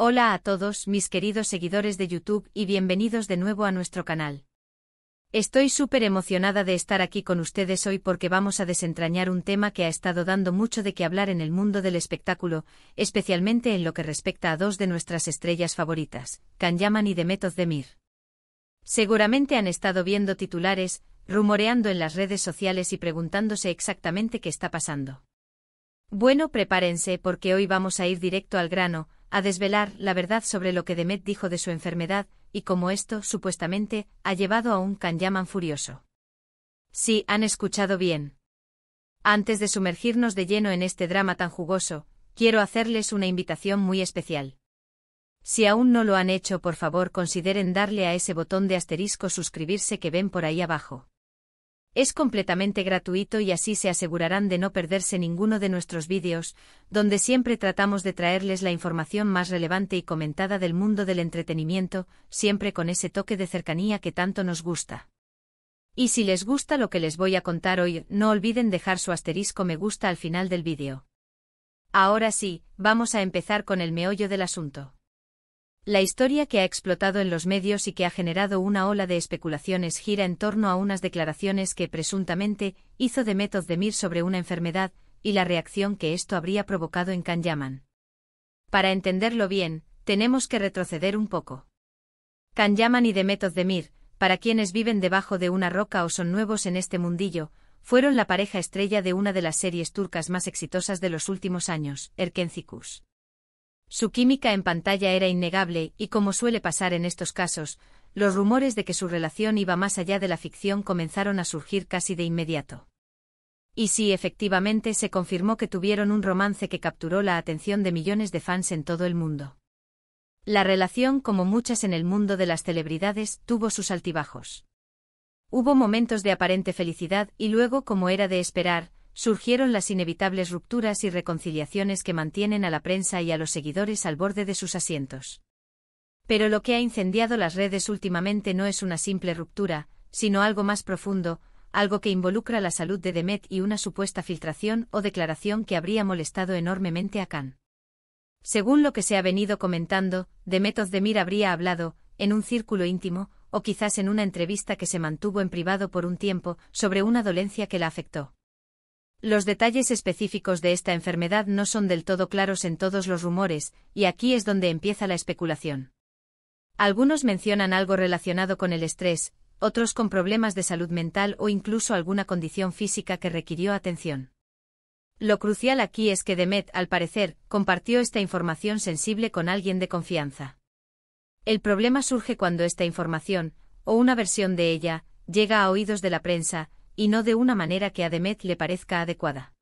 Hola a todos mis queridos seguidores de YouTube y bienvenidos de nuevo a nuestro canal. Estoy súper emocionada de estar aquí con ustedes hoy porque vamos a desentrañar un tema que ha estado dando mucho de qué hablar en el mundo del espectáculo, especialmente en lo que respecta a dos de nuestras estrellas favoritas, Can Yaman y Demet Özdemir. Seguramente han estado viendo titulares, rumoreando en las redes sociales y preguntándose exactamente qué está pasando. Bueno, prepárense porque hoy vamos a ir directo al grano, a desvelar la verdad sobre lo que Demet dijo de su enfermedad, y cómo esto, supuestamente, ha llevado a un Can Yaman furioso. Sí, han escuchado bien. Antes de sumergirnos de lleno en este drama tan jugoso, quiero hacerles una invitación muy especial. Si aún no lo han hecho, por favor consideren darle a ese botón de asterisco suscribirse que ven por ahí abajo. Es completamente gratuito y así se asegurarán de no perderse ninguno de nuestros vídeos, donde siempre tratamos de traerles la información más relevante y comentada del mundo del entretenimiento, siempre con ese toque de cercanía que tanto nos gusta. Y si les gusta lo que les voy a contar hoy, no olviden dejar su asterisco me gusta al final del vídeo. Ahora sí, vamos a empezar con el meollo del asunto. La historia que ha explotado en los medios y que ha generado una ola de especulaciones gira en torno a unas declaraciones que presuntamente hizo Demet Özdemir sobre una enfermedad, y la reacción que esto habría provocado en Can Yaman. Para entenderlo bien, tenemos que retroceder un poco. Can Yaman y Demet Özdemir, para quienes viven debajo de una roca o son nuevos en este mundillo, fueron la pareja estrella de una de las series turcas más exitosas de los últimos años, Erkenci. Su química en pantalla era innegable y, como suele pasar en estos casos, los rumores de que su relación iba más allá de la ficción comenzaron a surgir casi de inmediato. Y sí, efectivamente se confirmó que tuvieron un romance que capturó la atención de millones de fans en todo el mundo. La relación, como muchas en el mundo de las celebridades, tuvo sus altibajos. Hubo momentos de aparente felicidad y luego, como era de esperar, surgieron las inevitables rupturas y reconciliaciones que mantienen a la prensa y a los seguidores al borde de sus asientos. Pero lo que ha incendiado las redes últimamente no es una simple ruptura, sino algo más profundo, algo que involucra la salud de Demet y una supuesta filtración o declaración que habría molestado enormemente a Can. Según lo que se ha venido comentando, Demet Özdemir habría hablado, en un círculo íntimo, o quizás en una entrevista que se mantuvo en privado por un tiempo, sobre una dolencia que la afectó. Los detalles específicos de esta enfermedad no son del todo claros en todos los rumores, y aquí es donde empieza la especulación. Algunos mencionan algo relacionado con el estrés, otros con problemas de salud mental o incluso alguna condición física que requirió atención. Lo crucial aquí es que Demet, al parecer, compartió esta información sensible con alguien de confianza. El problema surge cuando esta información, o una versión de ella, llega a oídos de la prensa, y no de una manera que a Demet le parezca adecuada.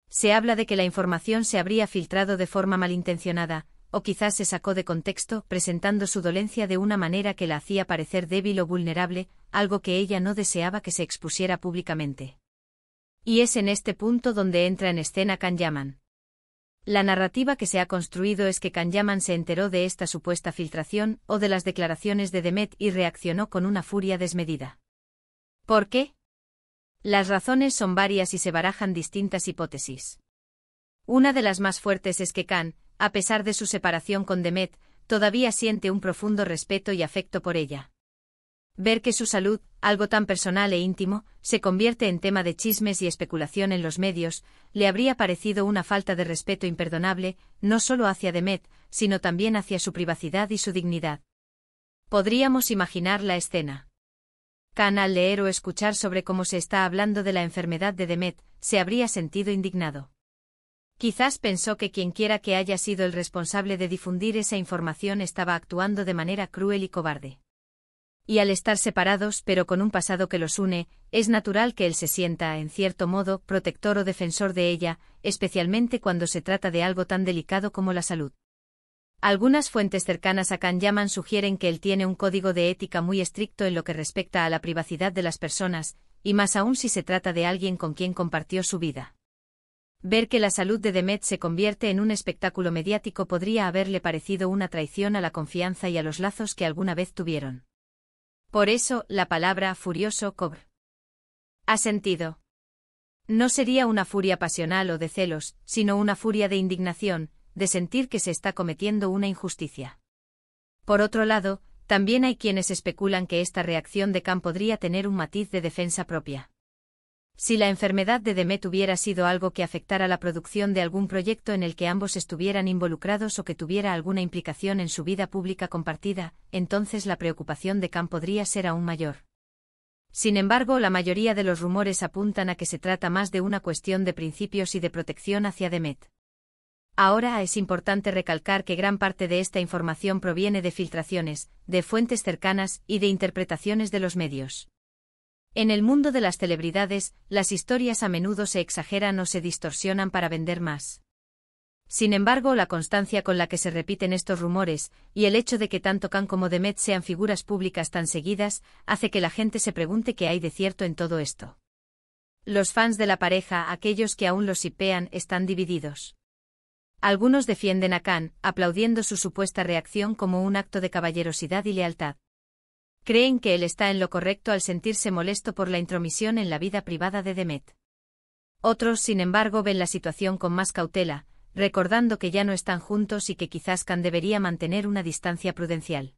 Se habla de que la información se habría filtrado de forma malintencionada, o quizás se sacó de contexto, presentando su dolencia de una manera que la hacía parecer débil o vulnerable, algo que ella no deseaba que se expusiera públicamente. Y es en este punto donde entra en escena Can Yaman. La narrativa que se ha construido es que Can Yaman se enteró de esta supuesta filtración o de las declaraciones de Demet y reaccionó con una furia desmedida. ¿Por qué? Las razones son varias y se barajan distintas hipótesis. Una de las más fuertes es que Can, a pesar de su separación con Demet, todavía siente un profundo respeto y afecto por ella. Ver que su salud, algo tan personal e íntimo, se convierte en tema de chismes y especulación en los medios, le habría parecido una falta de respeto imperdonable, no solo hacia Demet, sino también hacia su privacidad y su dignidad. Podríamos imaginar la escena. Can, al leer o escuchar sobre cómo se está hablando de la enfermedad de Demet, se habría sentido indignado. Quizás pensó que quienquiera que haya sido el responsable de difundir esa información estaba actuando de manera cruel y cobarde. Y al estar separados pero con un pasado que los une, es natural que él se sienta, en cierto modo, protector o defensor de ella, especialmente cuando se trata de algo tan delicado como la salud. Algunas fuentes cercanas a Can Yaman sugieren que él tiene un código de ética muy estricto en lo que respecta a la privacidad de las personas, y más aún si se trata de alguien con quien compartió su vida. Ver que la salud de Demet se convierte en un espectáculo mediático podría haberle parecido una traición a la confianza y a los lazos que alguna vez tuvieron. Por eso, la palabra furioso ha sentido. No sería una furia pasional o de celos, sino una furia de indignación, de sentir que se está cometiendo una injusticia. Por otro lado, también hay quienes especulan que esta reacción de Khan podría tener un matiz de defensa propia. Si la enfermedad de Demet hubiera sido algo que afectara la producción de algún proyecto en el que ambos estuvieran involucrados o que tuviera alguna implicación en su vida pública compartida, entonces la preocupación de Khan podría ser aún mayor. Sin embargo, la mayoría de los rumores apuntan a que se trata más de una cuestión de principios y de protección hacia Demet. Ahora es importante recalcar que gran parte de esta información proviene de filtraciones, de fuentes cercanas y de interpretaciones de los medios. En el mundo de las celebridades, las historias a menudo se exageran o se distorsionan para vender más. Sin embargo, la constancia con la que se repiten estos rumores, y el hecho de que tanto Khan como Demet sean figuras públicas tan seguidas, hace que la gente se pregunte qué hay de cierto en todo esto. Los fans de la pareja, aquellos que aún los shippean, están divididos. Algunos defienden a Khan, aplaudiendo su supuesta reacción como un acto de caballerosidad y lealtad. Creen que él está en lo correcto al sentirse molesto por la intromisión en la vida privada de Demet. Otros, sin embargo, ven la situación con más cautela, recordando que ya no están juntos y que quizás Khan debería mantener una distancia prudencial.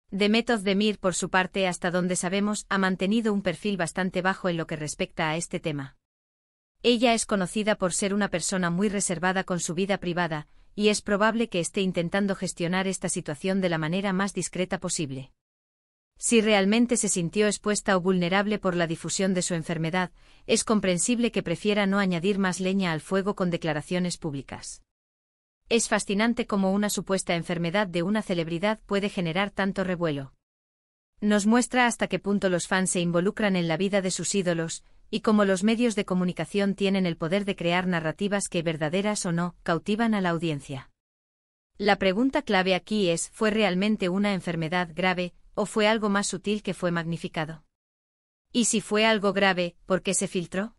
Demet Özdemir, por su parte, hasta donde sabemos, ha mantenido un perfil bastante bajo en lo que respecta a este tema. Ella es conocida por ser una persona muy reservada con su vida privada, y es probable que esté intentando gestionar esta situación de la manera más discreta posible. Si realmente se sintió expuesta o vulnerable por la difusión de su enfermedad, es comprensible que prefiera no añadir más leña al fuego con declaraciones públicas. Es fascinante cómo una supuesta enfermedad de una celebridad puede generar tanto revuelo. Nos muestra hasta qué punto los fans se involucran en la vida de sus ídolos, y cómo los medios de comunicación tienen el poder de crear narrativas que, verdaderas o no, cautivan a la audiencia. La pregunta clave aquí es, ¿fue realmente una enfermedad grave, o fue algo más sutil que fue magnificado? Y si fue algo grave, ¿por qué se filtró?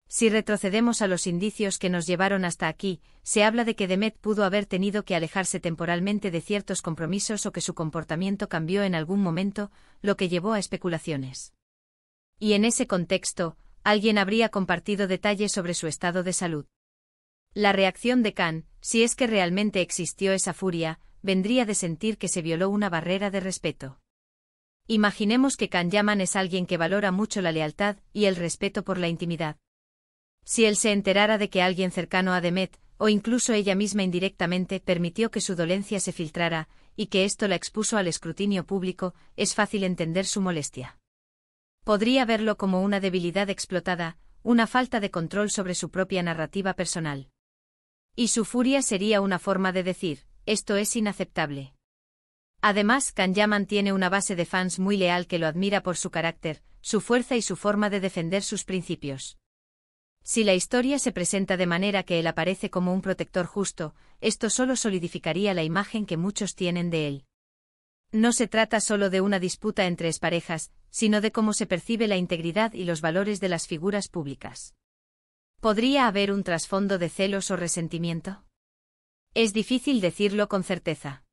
Si retrocedemos a los indicios que nos llevaron hasta aquí, se habla de que Demet pudo haber tenido que alejarse temporalmente de ciertos compromisos o que su comportamiento cambió en algún momento, lo que llevó a especulaciones. Y en ese contexto, alguien habría compartido detalles sobre su estado de salud. La reacción de Khan, si es que realmente existió esa furia, vendría de sentir que se violó una barrera de respeto. Imaginemos que Khan Yaman es alguien que valora mucho la lealtad y el respeto por la intimidad. Si él se enterara de que alguien cercano a Demet, o incluso ella misma indirectamente, permitió que su dolencia se filtrara, y que esto la expuso al escrutinio público, es fácil entender su molestia. Podría verlo como una debilidad explotada, una falta de control sobre su propia narrativa personal. Y su furia sería una forma de decir, esto es inaceptable. Además, Khan Yaman tiene una base de fans muy leal que lo admira por su carácter, su fuerza y su forma de defender sus principios. Si la historia se presenta de manera que él aparece como un protector justo, esto solo solidificaría la imagen que muchos tienen de él. No se trata solo de una disputa entre exparejas, sino de cómo se percibe la integridad y los valores de las figuras públicas. ¿Podría haber un trasfondo de celos o resentimiento? Es difícil decirlo con certeza.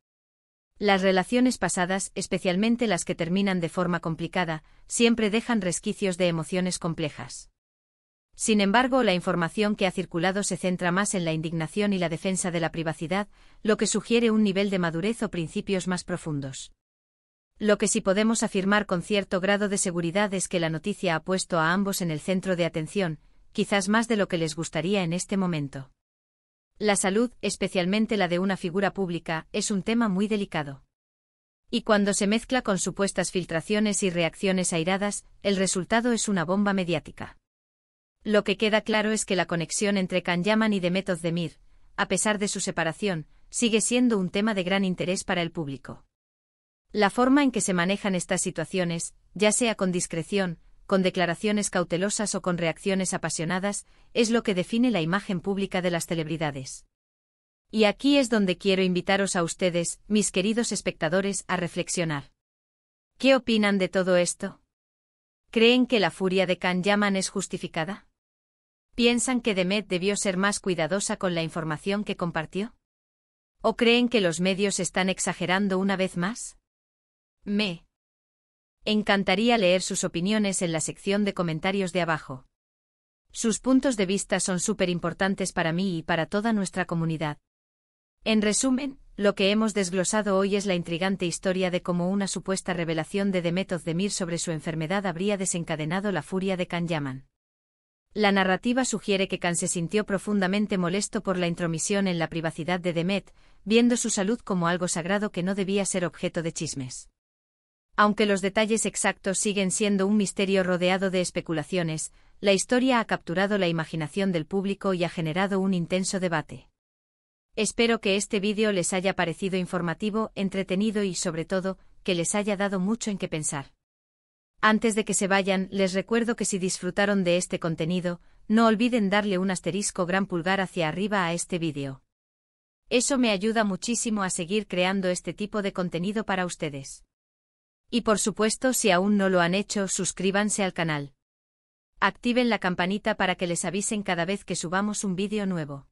Las relaciones pasadas, especialmente las que terminan de forma complicada, siempre dejan resquicios de emociones complejas. Sin embargo, la información que ha circulado se centra más en la indignación y la defensa de la privacidad, lo que sugiere un nivel de madurez o principios más profundos. Lo que sí podemos afirmar con cierto grado de seguridad es que la noticia ha puesto a ambos en el centro de atención, quizás más de lo que les gustaría en este momento. La salud, especialmente la de una figura pública, es un tema muy delicado. Y cuando se mezcla con supuestas filtraciones y reacciones airadas, el resultado es una bomba mediática. Lo que queda claro es que la conexión entre Khan Yaman y Demet Özdemir, a pesar de su separación, sigue siendo un tema de gran interés para el público. La forma en que se manejan estas situaciones, ya sea con discreción, con declaraciones cautelosas o con reacciones apasionadas, es lo que define la imagen pública de las celebridades. Y aquí es donde quiero invitaros a ustedes, mis queridos espectadores, a reflexionar. ¿Qué opinan de todo esto? ¿Creen que la furia de Khan Yaman es justificada? ¿Piensan que Demet debió ser más cuidadosa con la información que compartió? ¿O creen que los medios están exagerando una vez más? Me encantaría leer sus opiniones en la sección de comentarios de abajo. Sus puntos de vista son súper importantes para mí y para toda nuestra comunidad. En resumen, lo que hemos desglosado hoy es la intrigante historia de cómo una supuesta revelación de Demet Özdemir sobre su enfermedad habría desencadenado la furia de Can Yaman. La narrativa sugiere que Can se sintió profundamente molesto por la intromisión en la privacidad de Demet, viendo su salud como algo sagrado que no debía ser objeto de chismes. Aunque los detalles exactos siguen siendo un misterio rodeado de especulaciones, la historia ha capturado la imaginación del público y ha generado un intenso debate. Espero que este vídeo les haya parecido informativo, entretenido y, sobre todo, que les haya dado mucho en qué pensar. Antes de que se vayan, les recuerdo que si disfrutaron de este contenido, no olviden darle un asterisco gran pulgar hacia arriba a este vídeo. Eso me ayuda muchísimo a seguir creando este tipo de contenido para ustedes. Y por supuesto, si aún no lo han hecho, suscríbanse al canal. Activen la campanita para que les avisen cada vez que subamos un vídeo nuevo.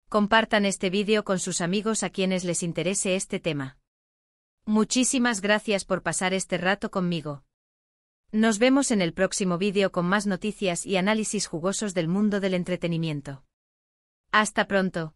Compartan este vídeo con sus amigos a quienes les interese este tema. Muchísimas gracias por pasar este rato conmigo. Nos vemos en el próximo vídeo con más noticias y análisis jugosos del mundo del entretenimiento. Hasta pronto.